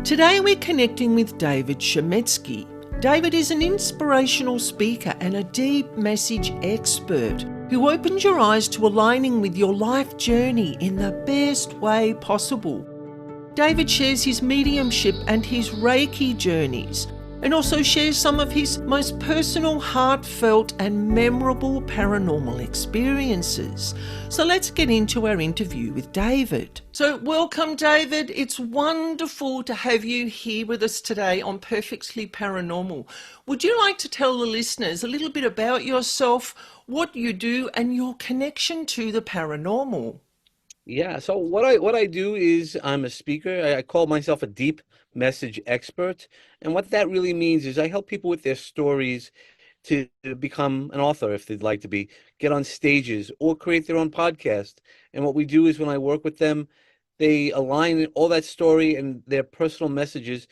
Today we're connecting with David Chametzky. David is an inspirational speaker and a deep message expert who opens your eyes to aligning with your life journey in the best way possible. David shares his mediumship and his reiki journeys, and also shares some of his most personal, heartfelt and memorable paranormal experiences. So let's get into our interview with David. So welcome, David. It's wonderful to have you here with us today on Perfectly Paranormal. Would you like to tell the listeners a little bit about yourself, what you do and your connection to the paranormal? Yeah, so what I do is I'm a speaker. I call myself a deep message expert. And what that really means is I help people with their stories to become an author if they'd like to be, get on stages or create their own podcast. And what we do is when I work with them, they align all that story and their personal messages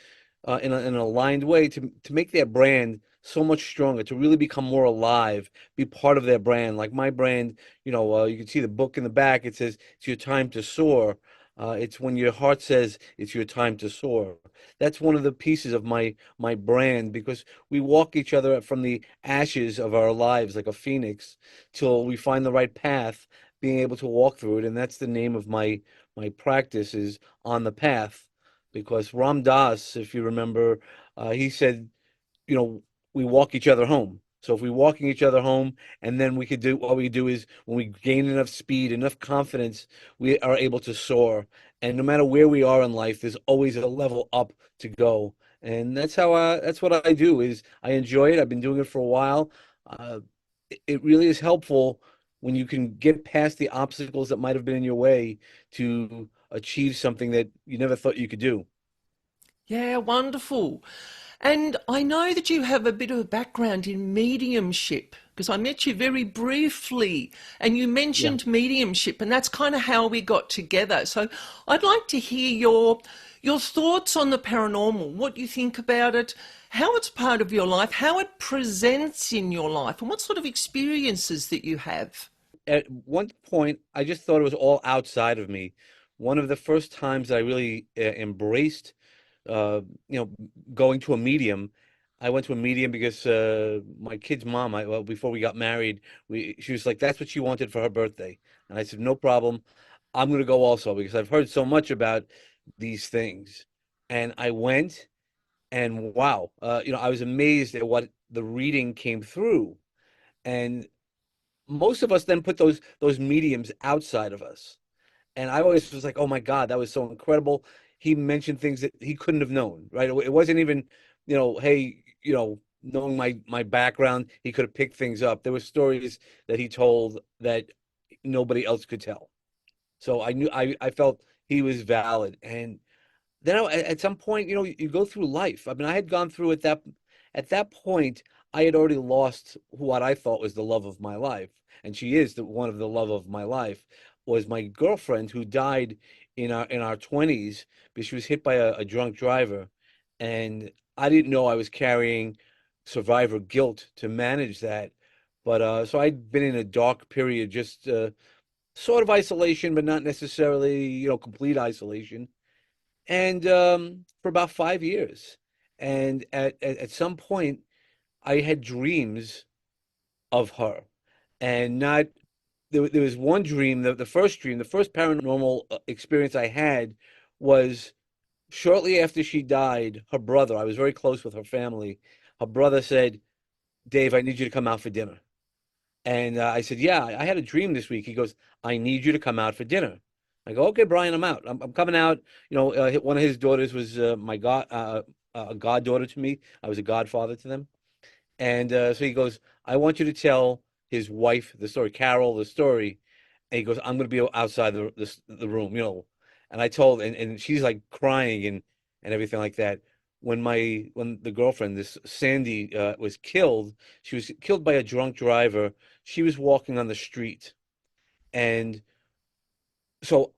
in an aligned way to make their brand so much stronger, to really become more alive, be part of their brand. Like my brand, you can see the book in the back. It says, "It's your time to soar." It's when your heart says it's your time to soar. That's one of the pieces of my brand, because we walk each other up from the ashes of our lives like a phoenix till we find the right path, being able to walk through it. And that's the name of my practice, is On the Path, because Ram Dass, if you remember, he said, you know, we walk each other home. So if we're walking each other home, and then we could do what we do is when we gain enough speed, enough confidence, we are able to soar. And no matter where we are in life, there's always a level up to go. And that's what I do. Is I enjoy it. I've been doing it for a while. It really is helpful when you can get past the obstacles that might have been in your way to achieve something that you never thought you could do. Yeah, wonderful. And I know that you have a bit of a background in mediumship because I met you very briefly and you Yeah. mentioned mediumship, and that's kind of how we got together. So I'd like to hear your thoughts on the paranormal, what you think about it, how it's part of your life, how it presents in your life, and what sort of experiences that you have. At one point, I just thought it was all outside of me. One of the first times I really embraced, uh, you know, going to a medium. I went to a medium because my kid's mom, well, before we got married, she was like, that's what she wanted for her birthday. And I said, no problem. I'm going to go also because I've heard so much about these things. And I went, and wow, I was amazed at what the reading came through. And most of us then put those mediums outside of us. And I always was like, oh my God, that was so incredible. He mentioned things that he couldn't have known, right? It wasn't even, hey, knowing my background, he could have picked things up. There were stories that he told that nobody else could tell. So I felt he was valid. And then at some point, you go through life. I mean, I had gone through at that point, I had already lost what I thought was the love of my life, and she is the one of the love of my life. Was my girlfriend, who died in our 20s because she was hit by a drunk driver, and I didn't know I was carrying survivor guilt to manage that. But so I'd been in a dark period, just sort of isolation, but not necessarily, complete isolation, and for about 5 years. And at some point, I had dreams of her, and not there was one dream, the first paranormal experience I had was shortly after she died. Her brother, I was very close with her family. Her brother said, "Dave, I need you to come out for dinner." And I said, "Yeah, I had a dream this week." He goes, "I need you to come out for dinner." I go, "Okay, Brian, I'm out. I'm coming out." One of his daughters was a goddaughter to me. I was a godfather to them. And so he goes, "I want you to tell his wife the story, Carol, the story." And he goes, "I'm going to be outside the room, And I told, and she's like crying and everything like that. When the girlfriend, this Sandy, was killed, she was killed by a drunk driver. She was walking on the street, and so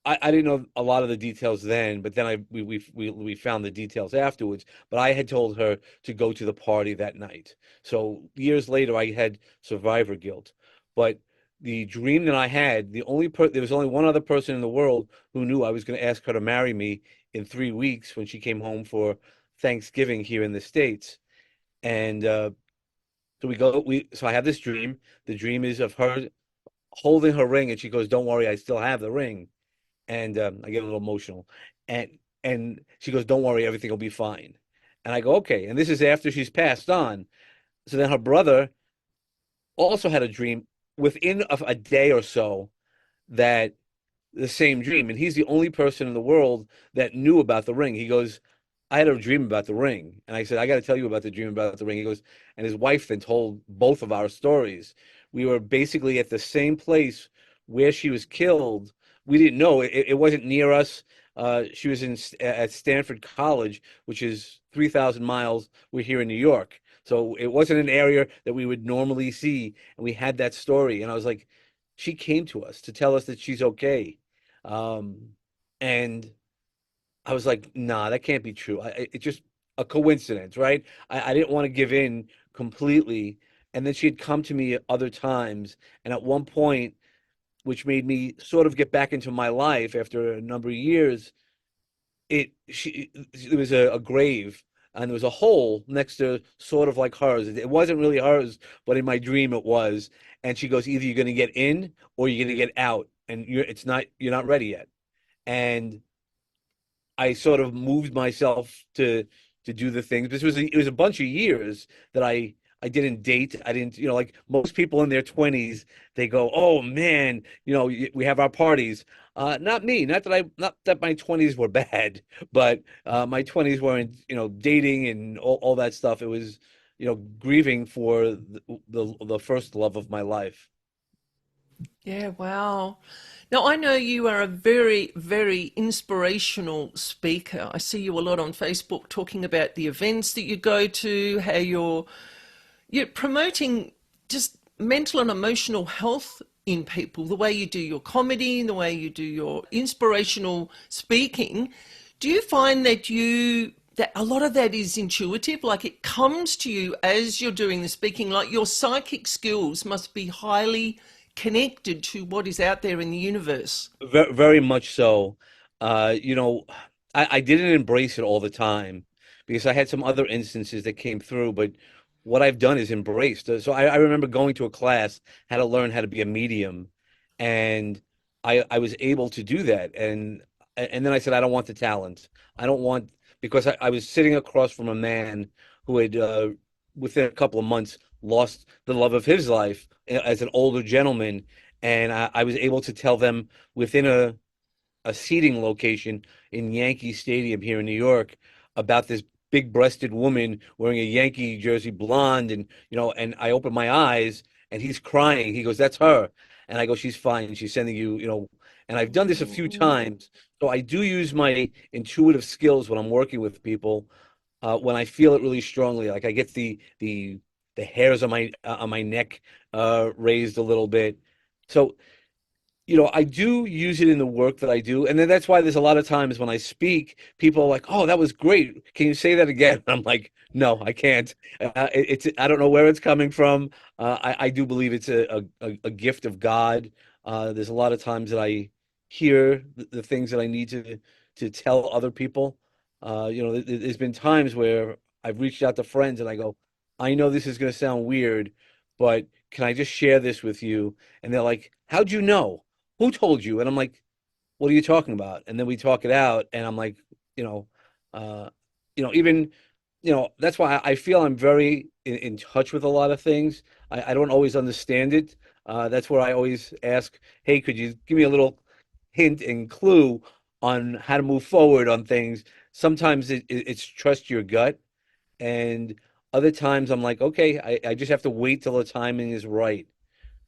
I didn't know a lot of the details then, but then we found the details afterwards. But I had told her to go to the party that night. So years later, I had survivor guilt. But the dream that I had, there was only one other person in the world who knew I was going to ask her to marry me in 3 weeks when she came home for Thanksgiving here in the States. And so I have this dream. The dream is of her holding her ring, and she goes, "Don't worry, I still have the ring." And I get a little emotional. And she goes, "Don't worry, everything will be fine." And I go, "Okay." And this is after she's passed on. So then her brother also had a dream within of a day or so, that the same dream, and he's the only person in the world that knew about the ring. He goes, "I had a dream about the ring," and I said, "I got to tell you about the dream about the ring." He goes, and his wife then told both of our stories. We were basically at the same place where she was killed. We didn't know it wasn't near us. She was at Stanford College, which is 3,000 miles. We're here in New York, so it wasn't an area that we would normally see. And we had that story, and I was like, she came to us to tell us that she's okay. Um, and I was like, nah, that can't be true. It's just a coincidence, right? I didn't want to give in completely. And then she had come to me at other times. And at one point, which made me sort of get back into my life after a number of years, there was a grave, and there was a hole next to sort of like hers. It wasn't really hers, but in my dream it was. And she goes, either you're going to get in or you're going to get out, and you're not ready yet. And I sort of moved myself to do the things. It was a bunch of years that I didn't date. I didn't, like most people in their 20s, they go, "Oh man, we have our parties." Not me. Not that my 20s were bad, but my 20s weren't, dating and all that stuff. It was, grieving for the first love of my life. Yeah, wow. Now, I know you are a very, very inspirational speaker. I see you a lot on Facebook talking about the events that you go to, how you're promoting just mental and emotional health in people, the way you do your comedy, the way you do your inspirational speaking. Do you find that a lot of that is intuitive, like it comes to you as you're doing the speaking, like your psychic skills must be highly connected to what is out there in the universe? Very much so. Uh, you know, I didn't embrace it all the time because I had some other instances that came through, but what I've done is embraced. So I remember going to a class, how to learn how to be a medium, and I was able to do that. And then I said, I don't want the talent. I don't want, because I was sitting across from a man who had within a couple of months lost the love of his life as an older gentleman, and I was able to tell them within a seating location in Yankee Stadium here in New York about this big-breasted woman wearing a Yankee jersey, blonde, and I open my eyes and he's crying. He goes, "That's her," and I go, "She's fine. She's sending you." And I've done this a few times, so I do use my intuitive skills when I'm working with people. When I feel it really strongly, like I get the hairs on my neck raised a little bit. So, I do use it in the work that I do. And then that's why there's a lot of times when I speak, people are like, "Oh, that was great. Can you say that again?" I'm like, "No, I can't." I don't know where it's coming from. I do believe it's a gift of God. There's a lot of times that I hear the things that I need to tell other people. There's been times where I've reached out to friends and I go, "I know this is going to sound weird, but can I just share this with you?" And they're like, "How'd you know? Who told you?" And I'm like, "What are you talking about?" And then we talk it out, and I'm like, you know, uh, even, that's why I feel I'm very in touch with a lot of things. I don't always understand it. That's where I always ask, "Hey, could you give me a little hint and clue on how to move forward on things?" Sometimes it's trust your gut, and other times I'm like, "Okay, I just have to wait till the timing is right."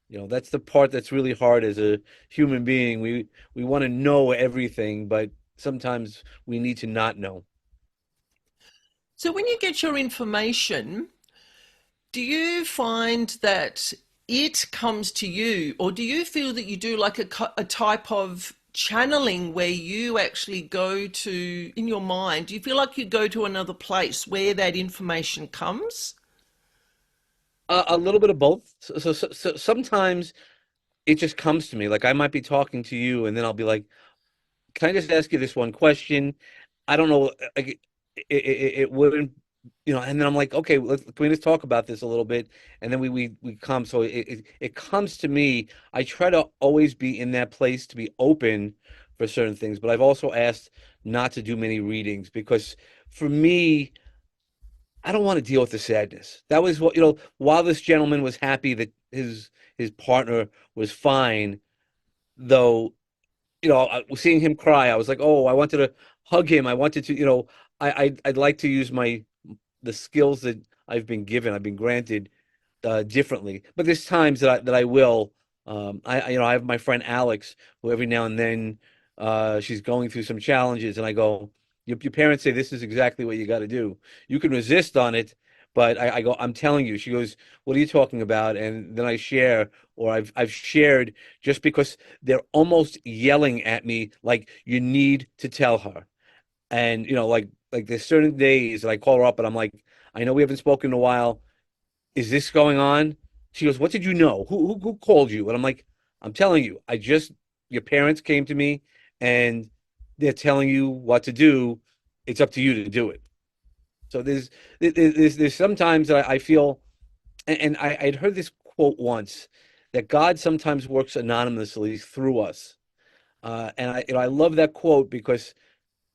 That's the part that's really hard as a human being. We want to know everything, but sometimes we need to not know. So when you get your information, do you find that it comes to you, or do you feel that you do like a type of channeling where you actually go to, in your mind, do you feel like you go to another place where that information comes? A little bit of both. So sometimes it just comes to me. Like I might be talking to you, and then I'll be like, "Can I just ask you this one question?" I don't know, like it wouldn't, and then I'm like, okay, can we just talk about this a little bit? And then we come. So it comes to me. I try to always be in that place to be open for certain things, but I've also asked not to do many readings because for me, I don't want to deal with the sadness. That was what, while this gentleman was happy that his partner was fine, though, seeing him cry, I was like, oh, I wanted to hug him. I wanted to, I'd like to use the skills that I've been granted differently. But there's times that I will. I have my friend Alex, who every now and then she's going through some challenges, and I go, your parents say this is exactly what you got to do. You can resist on it, but I go, I'm telling you. She goes, what are you talking about? And then I share, or I've shared just because they're almost yelling at me, like you need to tell her. And like there's certain days that I call her up and I'm like, I know we haven't spoken in a while. Is this going on? She goes, what did you know? Who called you? And I'm like, I'm telling you, your parents came to me and they're telling you what to do. It's up to you to do it. So there's sometimes that I feel, and I'd heard this quote once that God sometimes works anonymously through us. And I love that quote because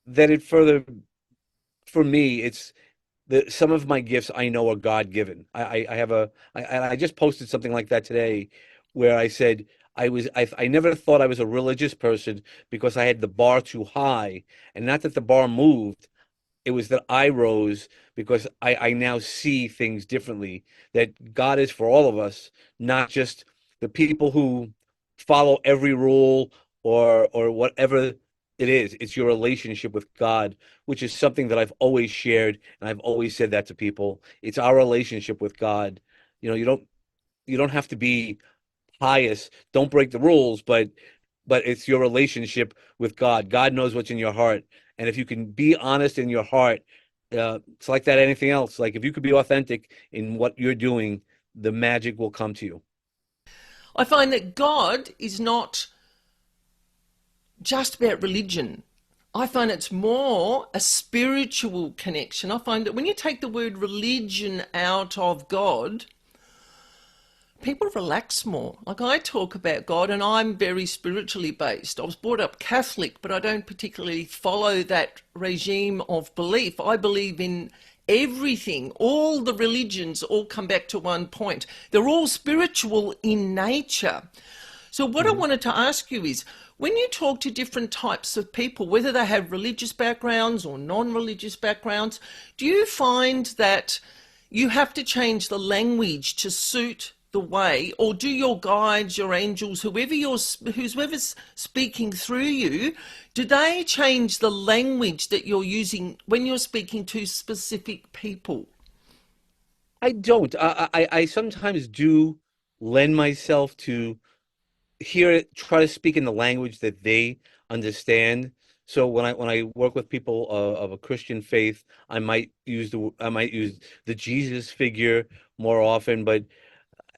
then it further, for me, it's some of my gifts I know are God given. I have and I just posted something like that today, where I said I never thought I was a religious person because I had the bar too high, and not that the bar moved. It was that I rose because I now see things differently. That God is for all of us, not just the people who follow every rule or whatever it is. It's your relationship with God, which is something that I've always shared, and I've always said that to people. It's our relationship with God. You don't have to be pious. Don't break the rules, but it's your relationship with God. God knows what's in your heart, and if you can be honest in your heart, it's like that. Anything else, like if you could be authentic in what you're doing, the magic will come to you. I find that God is not just about religion. I find it's more a spiritual connection. I find that when you take the word religion out of God, people relax more. Like I talk about God and I'm very spiritually based. I was brought up Catholic, but I don't particularly follow that regime of belief. I believe in everything. All the religions all come back to one point. They're all spiritual in nature. So what I Mhm. wanted to ask you is, when you talk to different types of people, whether they have religious backgrounds or non-religious backgrounds, do you find that you have to change the language to suit the way, or do your guides, your angels, whoever's speaking through you, do they change the language that you're using when you're speaking to specific people? I don't. I sometimes do lend myself to hear it, try to speak in the language that they understand. So when I work with people of a Christian faith, I might use the Jesus figure more often. But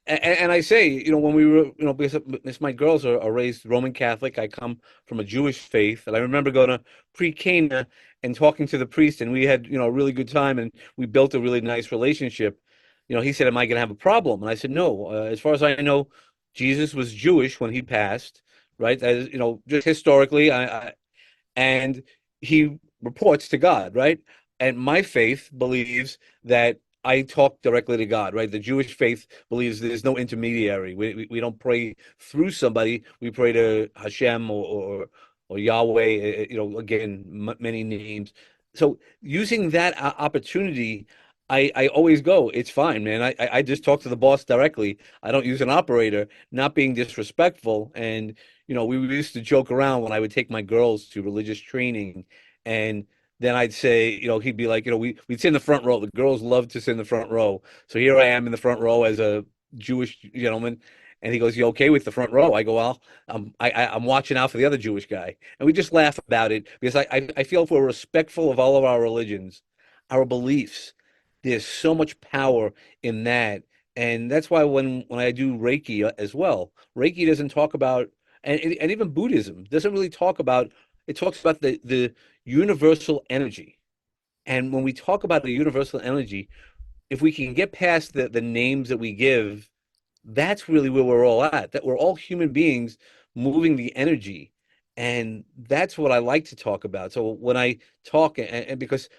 and I say, when we were, because my girls are raised Roman Catholic. I come from a Jewish faith, and I remember going to pre-Cana and talking to the priest, and we had, a really good time, and we built a really nice relationship. He said, "Am I going to have a problem?" And I said, "No. As far as I know, Jesus was Jewish when he passed, right? As, just historically, and he reports to God, right? And my faith believes that I talk directly to God, right? The Jewish faith believes there's no intermediary. We don't pray through somebody. We pray to Hashem or Yahweh. Again, many names. So using that opportunity, I always go, it's fine, man. I just talk to the boss directly. I don't use an operator, not being disrespectful. And we used to joke around when I would take my girls to religious training, and then I'd say, he'd be like, we'd sit in the front row. The girls love to sit in the front row. So here I am in the front row as a Jewish gentleman, and he goes, "You okay with the front row?" I go, "Well, I'm watching out for the other Jewish guy," and we just laugh about it because I feel if we're respectful of all of our religions, our beliefs, there's so much power in that, and that's why when I do Reiki as well, Reiki doesn't talk about, and even Buddhism doesn't really talk about it talks about the universal energy. And when we talk about the universal energy, if we can get past the names that we give, that's really where we're all at, that we're all human beings moving the energy. And that's what I like to talk about. So when I talk, and because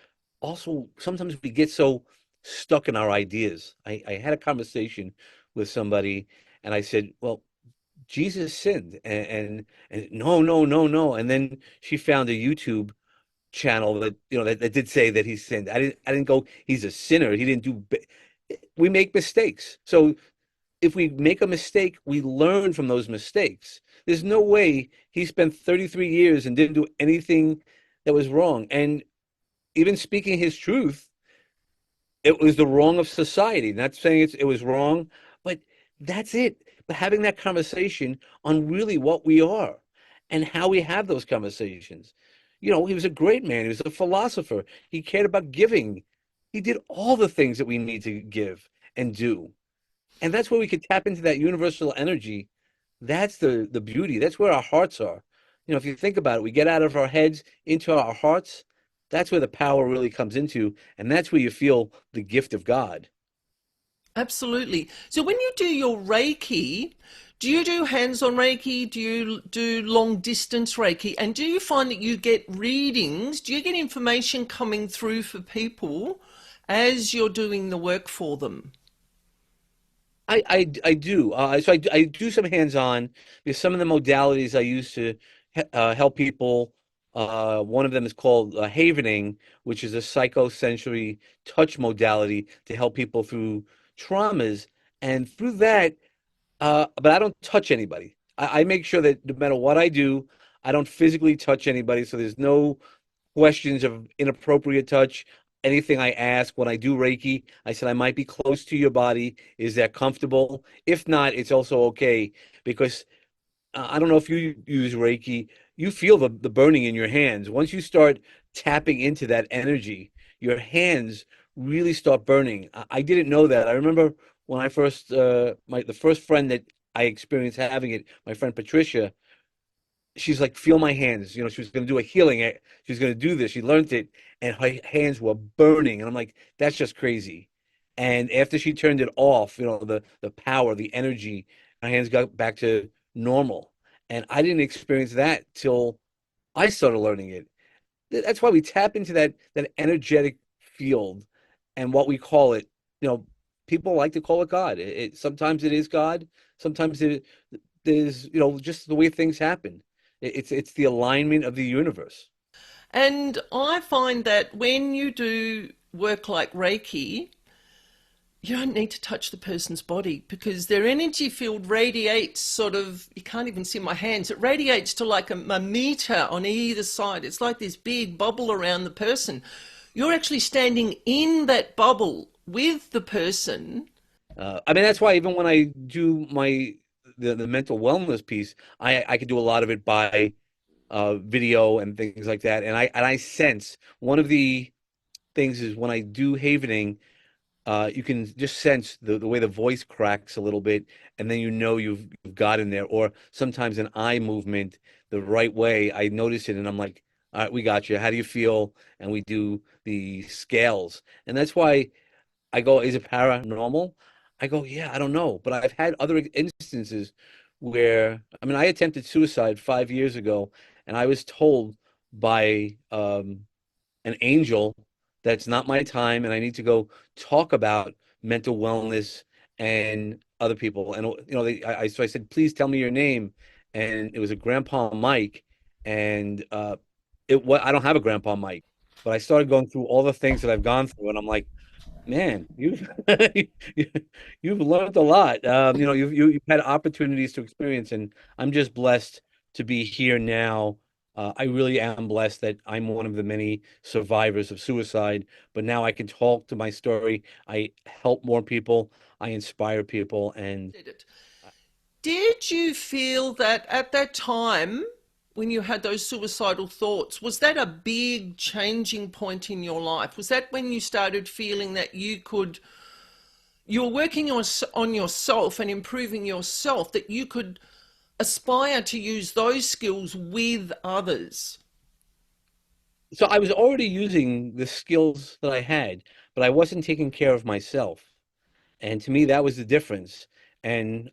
also sometimes we get so stuck in our ideas. I had a conversation with somebody and I said, well, Jesus sinned, and no, no, no, no. And then she found a YouTube channel that that did say that he sinned. I didn't go, he's a sinner. He didn't do. We make mistakes. So if we make a mistake, we learn from those mistakes. There's no way he spent 33 years and didn't do anything that was wrong. And even speaking his truth, it was the wrong of society. Not saying it was wrong, but that's it. But having that conversation on really what we are and how we have those conversations. He was a great man. He was a philosopher. He cared about giving. He did all the things that we need to give and do. And that's where we could tap into that universal energy. That's the beauty. That's where our hearts are. If you think about it, we get out of our heads into our hearts. That's where the power really comes into, and that's where you feel the gift of God. Absolutely. So when you do your Reiki, do you do hands-on Reiki? Do you do long distance Reiki? And do you find that you get readings? Do you get information coming through for people as you're doing the work for them? I do. So I do some hands-on because some of the modalities I use to help people. One of them is called havening, which is a psychosensory touch modality to help people through traumas. And through that, but I don't touch anybody. I make sure that no matter what I do, I don't physically touch anybody. So there's no questions of inappropriate touch. Anything I ask when I do Reiki, I said I might be close to your body. Is that comfortable? If not, it's also okay because I don't know if you use Reiki, you feel the burning in your hands. Once you start tapping into that energy, your hands really start burning. I didn't know that. I remember when I first, the first friend that I experienced having it, my friend Patricia, she's like, feel my hands. She was going to do a healing. She was going to do this. She learned it, and her hands were burning. And I'm like, that's just crazy. And after she turned it off, the power, the energy, my hands got back to normal. And I didn't experience that till I started learning it. That's why we tap into that energetic field and what we call it. You know, People like to call it God. Sometimes it is God. Sometimes it is, just the way things happen. It's the alignment of the universe. And I find that when you do work like Reiki, you don't need to touch the person's body because their energy field radiates sort of, you can't even see my hands, it radiates to like a meter on either side. It's like this big bubble around the person. You're actually standing in that bubble with the person. I mean, that's why even when I do the mental wellness piece, I could do a lot of it by video and things like that. And I sense one of the things is when I do havening, you can just sense the way the voice cracks a little bit, and then you've got in there. Or sometimes an eye movement the right way. I notice it, and I'm like, all right, we got you. How do you feel? And we do the scales, and that's why I go, is it paranormal? I go, yeah, I don't know, but I've had other instances where, I mean, I attempted suicide 5 years ago, and I was told by an angel that's not my time and I need to go talk about mental wellness and other people. And so I said, please tell me your name. And it was a Grandpa Mike. And I don't have a Grandpa Mike, but I started going through all the things that I've gone through, and I'm like, man, you've you- you've learned a lot. You've had opportunities to experience, and I'm just blessed to be here now. I really am blessed that I'm one of the many survivors of suicide, but now I can talk to my story. I help more people. I inspire people, and Did you feel that at that time, when you had those suicidal thoughts, was that a big changing point in your life? Was that when you started feeling that you were working on yourself and improving yourself, that you could aspire to use those skills with others? So I was already using the skills that I had, but I wasn't taking care of myself. And to me, that was the difference. And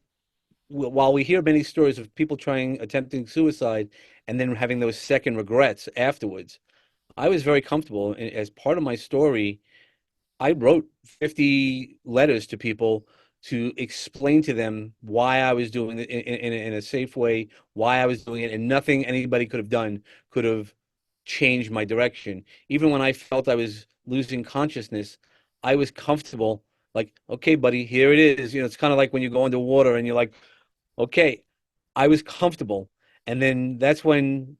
while we hear many stories of people attempting suicide, and then having those second regrets afterwards, I was very comfortable. As part of my story, I wrote 50 letters to people to explain to them why I was doing it in a safe way, why I was doing it, and nothing anybody could have done could have changed my direction. Even when I felt I was losing consciousness, I was comfortable. Like, okay, buddy, here it is. It's kind of like when you go underwater and you're like, okay, I was comfortable. And then that's when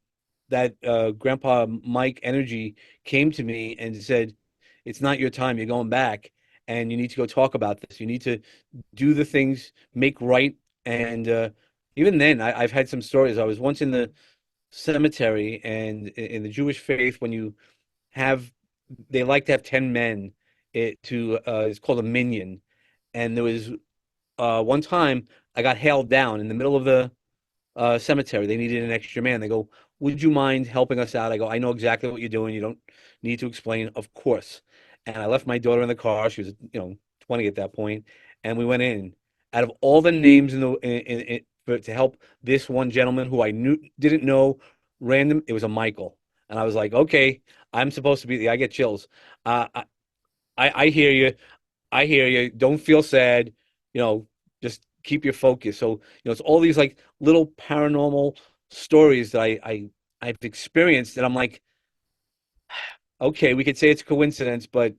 that Grandpa Mike energy came to me and said, it's not your time. You're going back and you need to go talk about this. You need to do the things, make right. And even then, I've had some stories. I was once in the cemetery, and in the Jewish faith, when you have, they like to have 10 men. It's called a minyan. And there was one time I got hailed down in the middle of the cemetery. They needed an extra man. They go, would you mind helping us out? I go, I know exactly what you're doing. You don't need to explain, of course. And I left my daughter in the car. She was, 20 at that point, and we went in. Out of all the names to help this one gentleman who I knew didn't know, random, it was a Michael. And I was like, okay, I'm supposed to be. I get chills. Uh, I, I hear you. I hear you. Don't feel sad. You know, just keep your focus. So, it's all these like little paranormal stories that I've experienced that I'm like, okay, we could say it's coincidence, but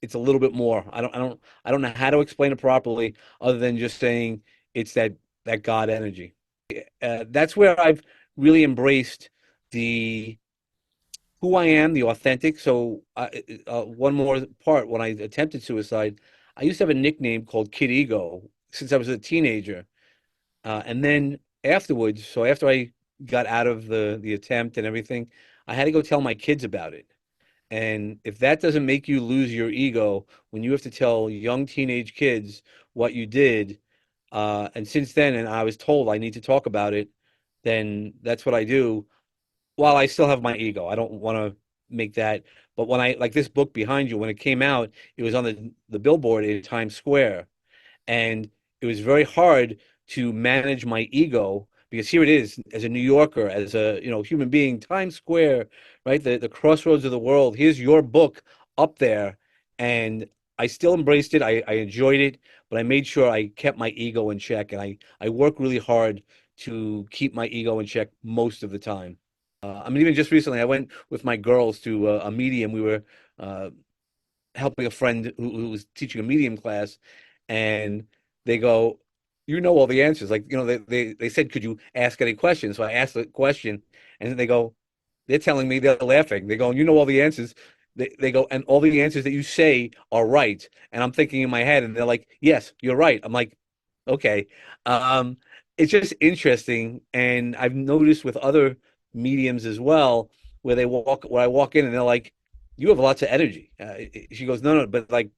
it's a little bit more. I don't know how to explain it properly other than just saying it's that God energy. That's where I've really embraced the who I am, the authentic. So, one more part, when I attempted suicide, I used to have a nickname called Kid Ego since I was a teenager. And then afterwards, so after I got out of the attempt and everything, I had to go tell my kids about it. And if that doesn't make you lose your ego when you have to tell young teenage kids what you did, and since then, and I was told I need to talk about it, then that's what I do while I still have my ego. I don't want to make that. But when I, like this book behind you, when it came out, it was on the billboard in Times Square. And it was very hard to manage my ego because here it is as a New Yorker, as a human being, Times Square, right? The crossroads of the world. Here's your book up there. And I still embraced it. I enjoyed it, but I made sure I kept my ego in check. And I work really hard to keep my ego in check most of the time. I mean, even just recently, I went with my girls to a medium. We were uh, helping a friend who was teaching a medium class, and they go, "You know all the answers." Like, they said, "Could you ask any questions?" So I asked the question, and then they go, they're telling me, they're laughing. They're going, "You know all the answers." They go, "And all the answers that you say are right." And I'm thinking in my head, and they're like, "Yes, you're right." I'm like, okay. Um, it's just interesting, and I've noticed with other mediums as well, where I walk in, and they're like, "You have lots of energy." She goes, "No, no, but like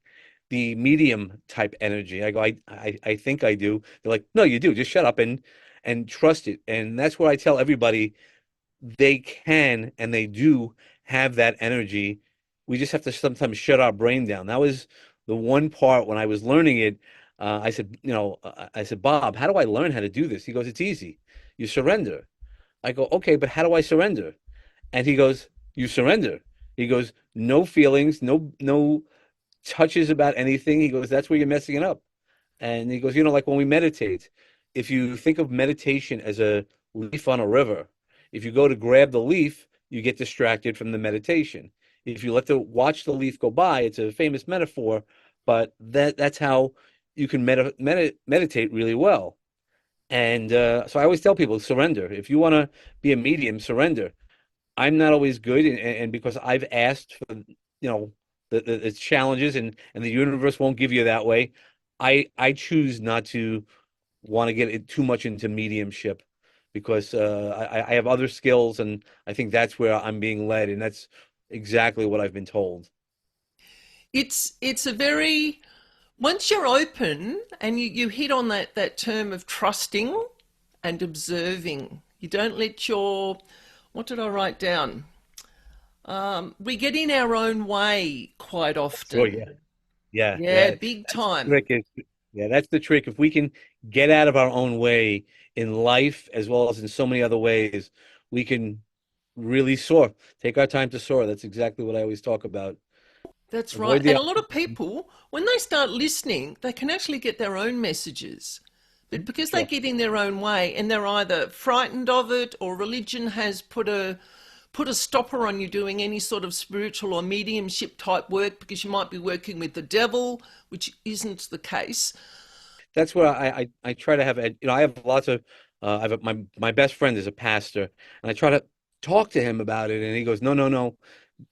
the medium type energy." I go, I think I do." They're like, "No, you do. Just shut up and trust it." And that's where I tell everybody they can and they do have that energy. We just have to sometimes shut our brain down. That was the one part when I was learning it. I said, "Bob, how do I learn how to do this?" He goes, "It's easy. You surrender." I go, "Okay, but how do I surrender?" And he goes, "You surrender." He goes, "No feelings, no touches about anything." He goes, "That's where you're messing it up." And he goes, like when we meditate, if you think of meditation as a leaf on a river, if you go to grab the leaf, you get distracted from the meditation. If you watch the leaf go by, it's a famous metaphor, but that's how you can meditate really well. And so I always tell people, surrender. If you want to be a medium, surrender. I'm not always good, and because I've asked for, the challenges, and the universe won't give you that way. I choose not to want to get it too much into mediumship because I have other skills, and I think that's where I'm being led, and that's exactly what I've been told. It's a very, once you're open and you hit on that term of trusting and observing, you don't let your, what did I write down? We get in our own way quite Oh often. yeah. Yeah, Yeah, that big that's the time. trick is yeah, that's the trick. If we can get out of our own way in life as well as in so many other ways, we can really soar. Take our time to soar. That's exactly what I always talk about. That's right. Avoid the And a lot of people, when they start listening, they can actually get their own messages. But because they sure. get in their own way and they're either frightened of it or religion has put a stopper on you doing any sort of spiritual or mediumship type work because you might be working with the devil, which isn't the case. That's where I try to have I have lots of I have my best friend is a pastor and I try to talk to him about it and he goes, "No, no, no.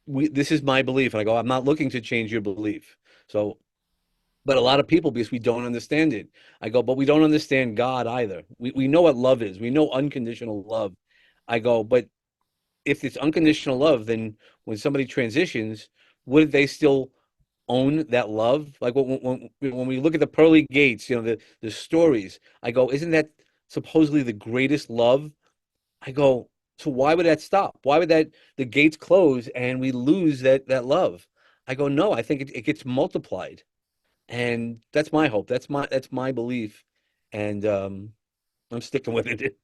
This is my belief." And I go, "I'm not looking to change your belief." So but a lot of people, because we don't understand it. I go, but we don't understand God either. We know what love is. We know unconditional love. I go, but if it's unconditional love, then when somebody transitions, would they still own that love? Like when we look at the pearly gates, the stories, I go, isn't that supposedly the greatest love? I go, so why would that stop? Why would the gates close and we lose that love? I go, no, I think it gets multiplied. And that's my hope. That's my belief. And I'm sticking with it.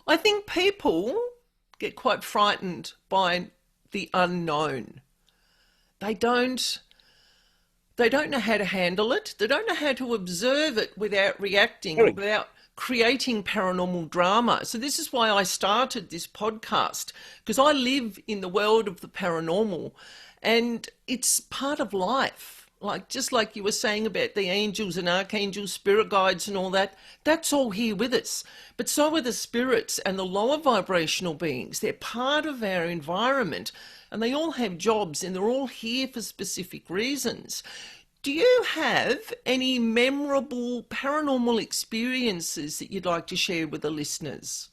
I think people get quite frightened by the unknown. They don't they don't know how to handle it. They don't know how to observe it without reacting or Very. without creating paranormal drama. So, this is why I started this podcast, because I live in the world of the paranormal and it's part of life. Like, just like you were saying about the angels and archangels, spirit guides, and all that, that's all here with us. But so are the spirits and the lower vibrational beings. They're part of our environment and they all have jobs and they're all here for specific reasons. Do you have any memorable paranormal experiences that you'd like to share with the listeners?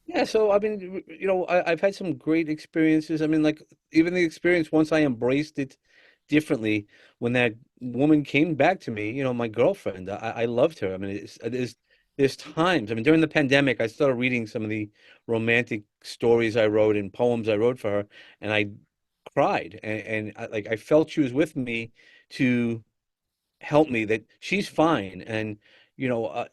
Yeah, so I mean, I've had some great experiences. I mean, like even the experience once I embraced it differently when that woman came back to me, my girlfriend, I loved her. I mean, there's times. I mean, during the pandemic, I started reading some of the romantic stories I wrote and poems I wrote for her, and I cried, and I felt she was with me to help me that she's fine. And you know, uh,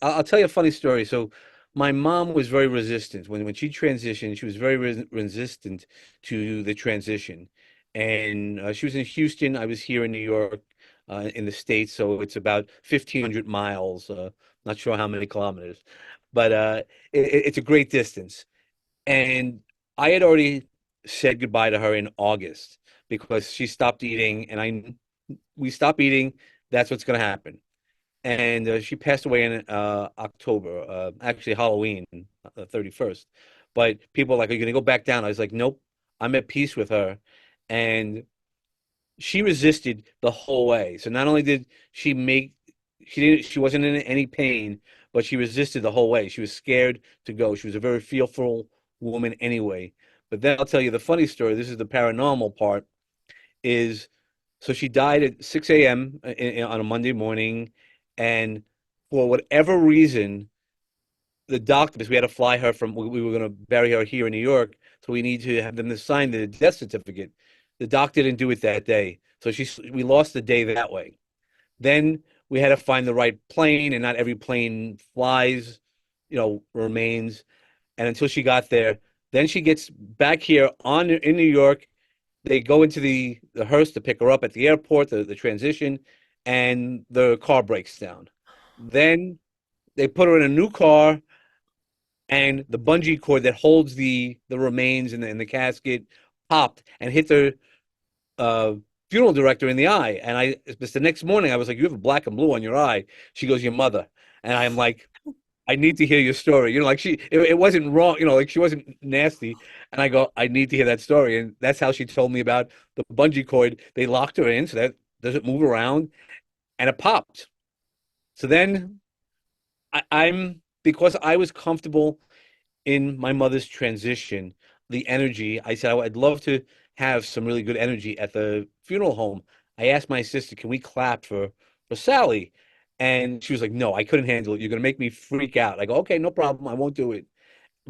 I'll tell you a funny story. So my mom was very resistant when she transitioned. She was very resistant to the transition, and she was in Houston. I was here in New York, in the States. So it's about 1,500 miles. Not sure how many kilometers, but it's a great distance. And I had already said goodbye to her in August because she stopped eating, and I we stop eating. That's what's going to happen. And she passed away in October, actually Halloween, 31st. But people were like, "Are you going to go back down?" I was like, "Nope, I'm at peace with her." And she resisted the whole way. So not only did she wasn't in any pain, but she resisted the whole way. She was scared to go. She was a very fearful woman anyway. But then I'll tell you the funny story. This is the paranormal part is so she died at 6 a.m. On a Monday morning, and for whatever reason, the doctors, we had to fly her from, we were going to bury her here in New York, so we need to have them to sign the death certificate. The doctor didn't do it that day, so we lost the day that way. Then we had to find the right plane, and not every plane flies, remains. And until she got there, then she gets back here in New York. They go into the hearse to pick her up at the airport, the transition, and the car breaks down. Then they put her in a new car, and the bungee cord that holds the remains in the casket popped and hit the uh, funeral director in the eye. And just the next morning, I was like, "You have a black and blue on your eye." She goes, "Your mother." And I'm like, I need to hear your story. Like it wasn't wrong, like she wasn't nasty. And I go, I need to hear that story. And that's how she told me about the bungee cord. They locked her in so that doesn't move around and it popped. So then because I was comfortable in my mother's transition, the energy, I said, I'd love to have some really good energy at the funeral home. I asked my sister, can we clap for Sally? And she was like, no, I couldn't handle it. You're going to make me freak out. I go, okay, no problem. I won't do it.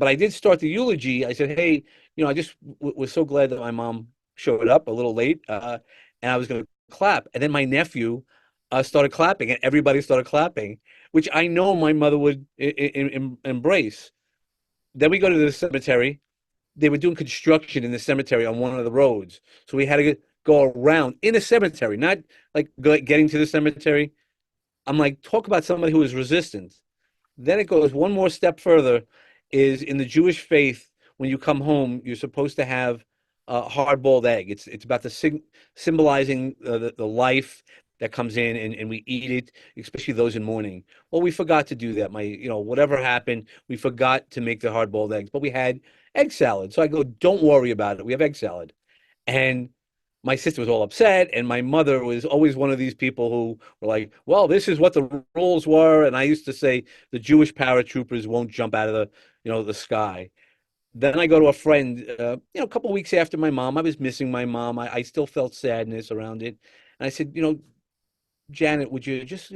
but I did start the eulogy. I said, hey, I just was so glad that my mom showed up a little late, and I was going to clap. And then my nephew started clapping, and everybody started clapping, which I know my mother would embrace. Then we go to the cemetery. They were doing construction in the cemetery on one of the roads. So we had to go around in a cemetery, not like getting to the cemetery. I'm like, talk about somebody who is resistant. Then it goes one more step further, is in the Jewish faith, when you come home, you're supposed to have a hard-boiled egg. It's about symbolizing the life that comes in, and we eat it, especially those in mourning. Well, we forgot to do that. Whatever happened, we forgot to make the hard-boiled eggs, but we had egg salad. So I go, don't worry about it. We have egg salad. And my sister was all upset, and my mother was always one of these people who were like, well, this is what the rules were. And I used to say the Jewish paratroopers won't jump out of the sky. Then I go to a friend, a couple of weeks after my mom. I was missing my mom. I still felt sadness around it. And I said, Janet, would you just,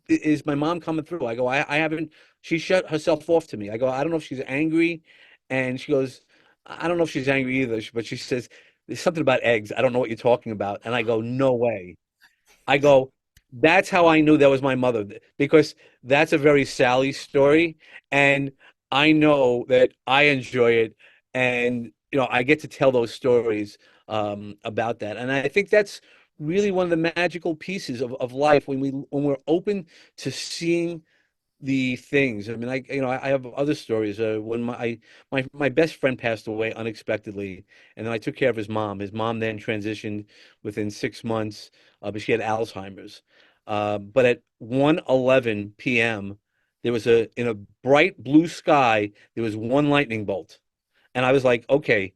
is my mom coming through? I go, I haven't, she shut herself off to me. I go, I don't know if she's angry. And she goes, I don't know if she's angry either, but she says, there's something about eggs. I don't know what you're talking about. And I go, no way. I go, that's how I knew that was my mother, because that's a very Sally story. And I know that I enjoy it. And, I get to tell those stories about that. And I think that's really one of the magical pieces of life when we're open to seeing the things. I mean, I have other stories. When my best friend passed away unexpectedly, and then I took care of his mom. His mom then transitioned within 6 months, but she had Alzheimer's. But at 1:11 p.m., there was in a bright blue sky, there was one lightning bolt. And I was like, okay.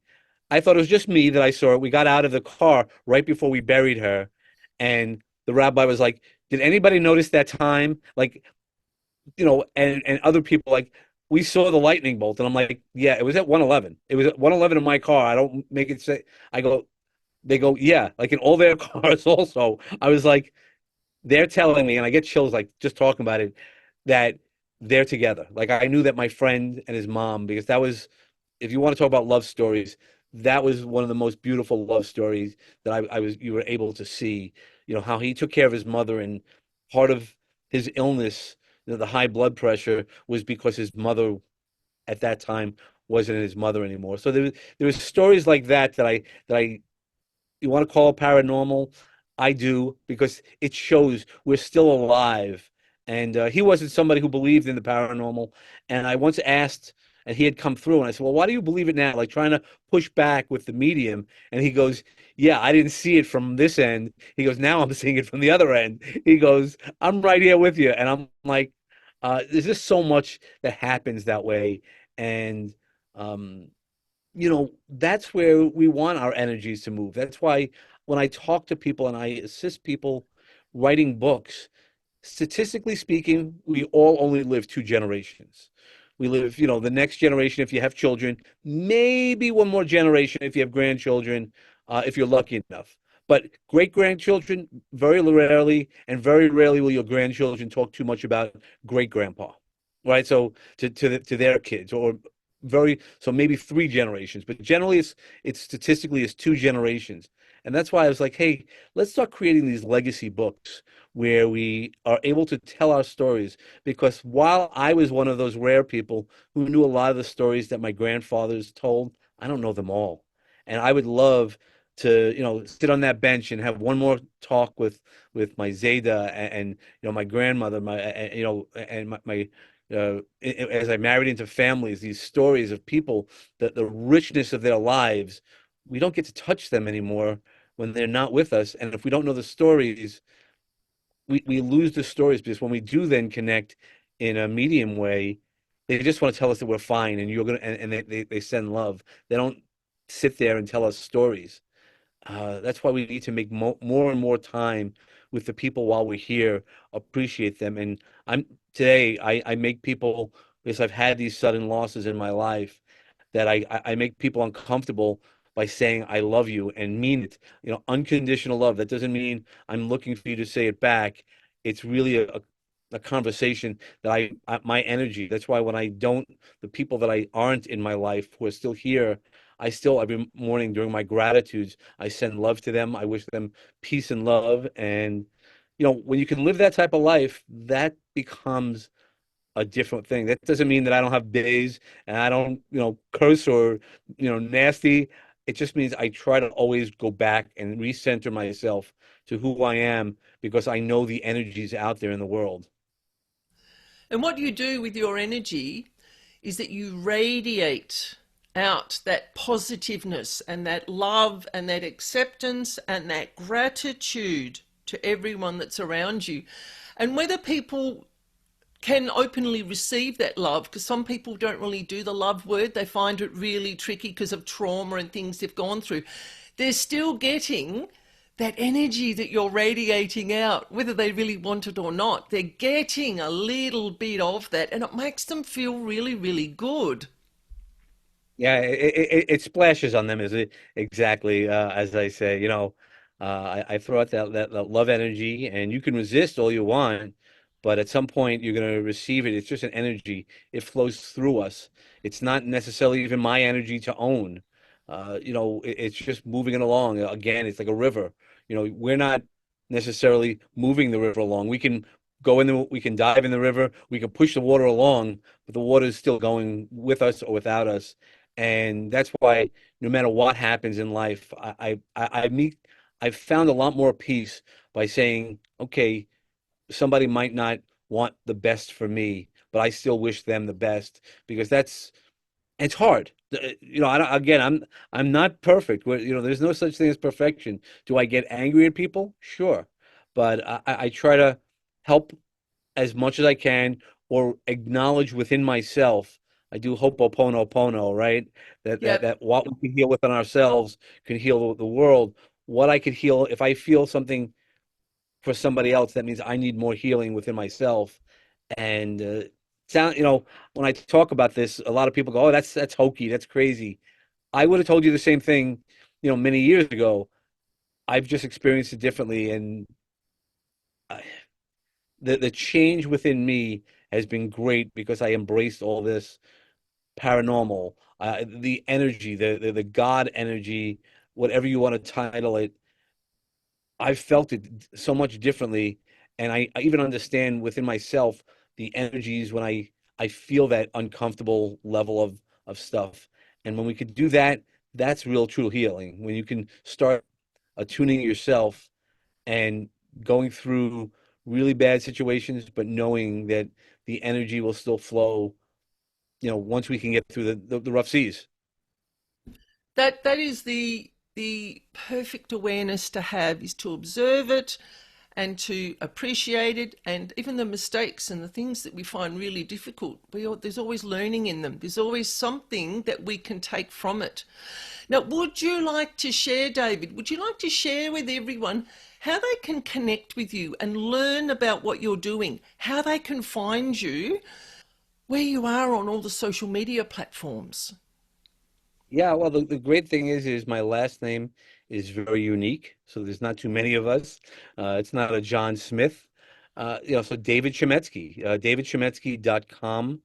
I thought it was just me that I saw it. We got out of the car right before we buried her, and the rabbi was like, did anybody notice that time? Like, and other people like, we saw the lightning bolt, and I'm like, yeah, it was at 1:11. It was at 1:11 in my car. I don't make it say. I go, they go, yeah, like in all their cars also. I was like, they're telling me, and I get chills like just talking about it, that they're together. Like I knew that my friend and his mom, because that was, if you want to talk about love stories, that was one of the most beautiful love stories that you were able to see. How he took care of his mother, and part of his illness, the high blood pressure, was because his mother at that time wasn't his mother anymore. So there was stories like that I you want to call it paranormal? I do, because it shows we're still alive. And he wasn't somebody who believed in the paranormal. And I once asked, and he had come through, and I said, well, why do you believe it now? Like trying to push back with the medium. And he goes, yeah, I didn't see it from this end. He goes, now I'm seeing it from the other end. He goes, I'm right here with you. And I'm like, there's just so much that happens that way. And, um, that's where we want our energies to move. That's why when I talk to people and I assist people writing books, statistically speaking, we all only live 2 generations. We live, the next generation if you have children, maybe one more generation if you have grandchildren, if you're lucky enough. But great grandchildren, very rarely, and very rarely will your grandchildren talk too much about great grandpa, right? So to their kids, or so maybe 3 generations, but generally it's statistically it's 2 generations. And that's why I was like, hey, let's start creating these legacy books where we are able to tell our stories. Because while I was one of those rare people who knew a lot of the stories that my grandfathers told, I don't know them all. And I would love to, sit on that bench and have one more talk with my Zeta, and my grandmother, and my as I married into families, these stories of people, the richness of their lives, we don't get to touch them anymore when they're not with us. And if we don't know the stories, we lose the stories, because when we do then connect in a medium way, they just want to tell us that we're fine, and you're gonna, and they send love. They don't sit there and tell us stories. That's why we need to make more and more time with the people while we're here, appreciate them. And I make people, because I've had these sudden losses in my life, that I make people uncomfortable by saying I love you and mean it. Unconditional love. That doesn't mean I'm looking for you to say it back. It's really a conversation that my energy. That's why when I don't, the people that I aren't in my life who are still here, I still every morning during my gratitudes, I send love to them. I wish them peace and love. And when you can live that type of life, that becomes a different thing. That doesn't mean that I don't have days and I don't, curse or, nasty. It just means I try to always go back and recenter myself to who I am because I know the energies out there in the world. And what you do with your energy is that you radiate out that positiveness and that love and that acceptance and that gratitude to everyone that's around you. And whether people can openly receive that love, because some people don't really do the love word, they find it really tricky because of trauma and things they've gone through, they're still getting that energy that you're radiating out, whether they really want it or not. They're getting a little bit of that, and it makes them feel really, really good. Yeah, it splashes on them, is it exactly as I say. I throw out that love energy, and you can resist all you want, but at some point you're going to receive it. It's just an energy. It flows through us. It's not necessarily even my energy to own. It's just moving it along. Again, it's like a river. We're not necessarily moving the river along. We can dive in the river, we can push the water along, but the water is still going with us or without us. And that's why no matter what happens in life, I've found a lot more peace by saying, okay, somebody might not want the best for me, but I still wish them the best because it's hard. Again, I'm not perfect. There's no such thing as perfection. Do I get angry at people? Sure, but I try to help as much as I can or acknowledge within myself. I do ho'oponopono, right? That Yep. what we can heal within ourselves can heal the world. What I could heal, if I feel something for somebody else, that means I need more healing within myself. And when I talk about this, a lot of people go, "Oh, that's hokey, that's crazy." I would have told you the same thing, many years ago. I've just experienced it differently, and I, the change within me has been great because I embraced all this paranormal, the energy, the God energy, whatever you want to title it. I've felt it so much differently, and I even understand within myself the energies when I feel that uncomfortable level of stuff. And when we could do that, that's real true healing. When you can start attuning yourself and going through really bad situations, but knowing that the energy will still flow, once we can get through the rough seas. That is the perfect awareness to have, is to observe it and to appreciate it, and even the mistakes and the things that we find really difficult. There's always learning in them. There's always something that we can take from it. Now, would you like to share, David? Would you like to share with everyone how they can connect with you and learn about what you're doing, how they can find you, where you are on all the social media platforms? Yeah, well, the great thing is my last name is very unique, so there's not too many of us. It's not a John Smith. So David Chametzky, davidchametzky.com.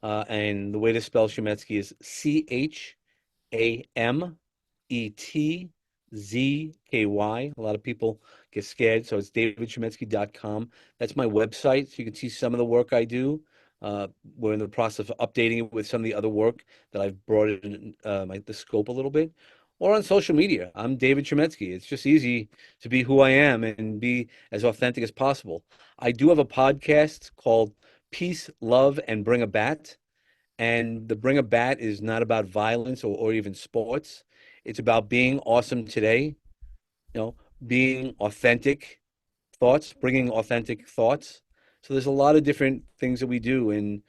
And the way to spell Chametzky is Chametzky. A lot of people get scared, so it's davidchametzky.com. That's my website, so you can see some of the work I do. We're in the process of updating it with some of the other work that I've brought in the scope a little bit. Or on social media, I'm David Chametzky. It's just easy to be who I am and be as authentic as possible. I do have a podcast called Peace, Love, and Bring a Bat. And the Bring a Bat is not about violence or even sports. It's about being awesome today, being authentic thoughts, bringing authentic thoughts. So there's a lot of different things that we do. And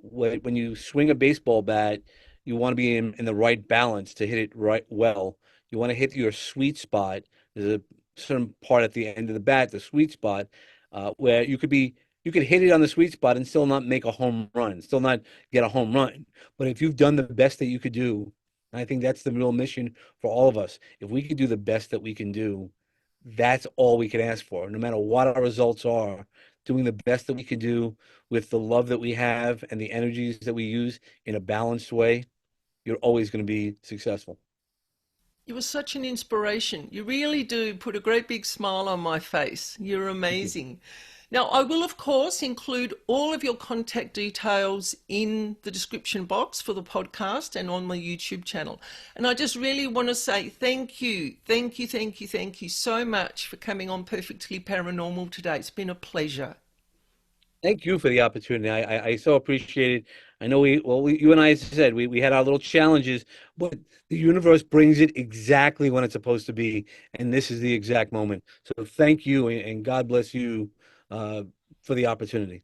when you swing a baseball bat, you want to be in the right balance to hit it right well. You want to hit your sweet spot. There's a certain part at the end of the bat, the sweet spot, where you could hit it on the sweet spot and still not make a home run, still not get a home run. But if you've done the best that you could do, I think that's the real mission for all of us. If we could do the best that we can do, that's all we can ask for. No matter what our results are, doing the best that we can do with the love that we have and the energies that we use in a balanced way, you're always going to be successful. You were such an inspiration. You really do put a great big smile on my face. You're Thank you. amazing. Now, I will, of course, include all of your contact details in the description box for the podcast and on my YouTube channel. And I just really want to say thank you, thank you, thank you, thank you so much for coming on Perfectly Paranormal today. It's been a pleasure. Thank you for the opportunity. I so appreciate it. I know you and I said we had our little challenges, but the universe brings it exactly when it's supposed to be, and this is the exact moment. So thank you, and God bless you for the opportunity.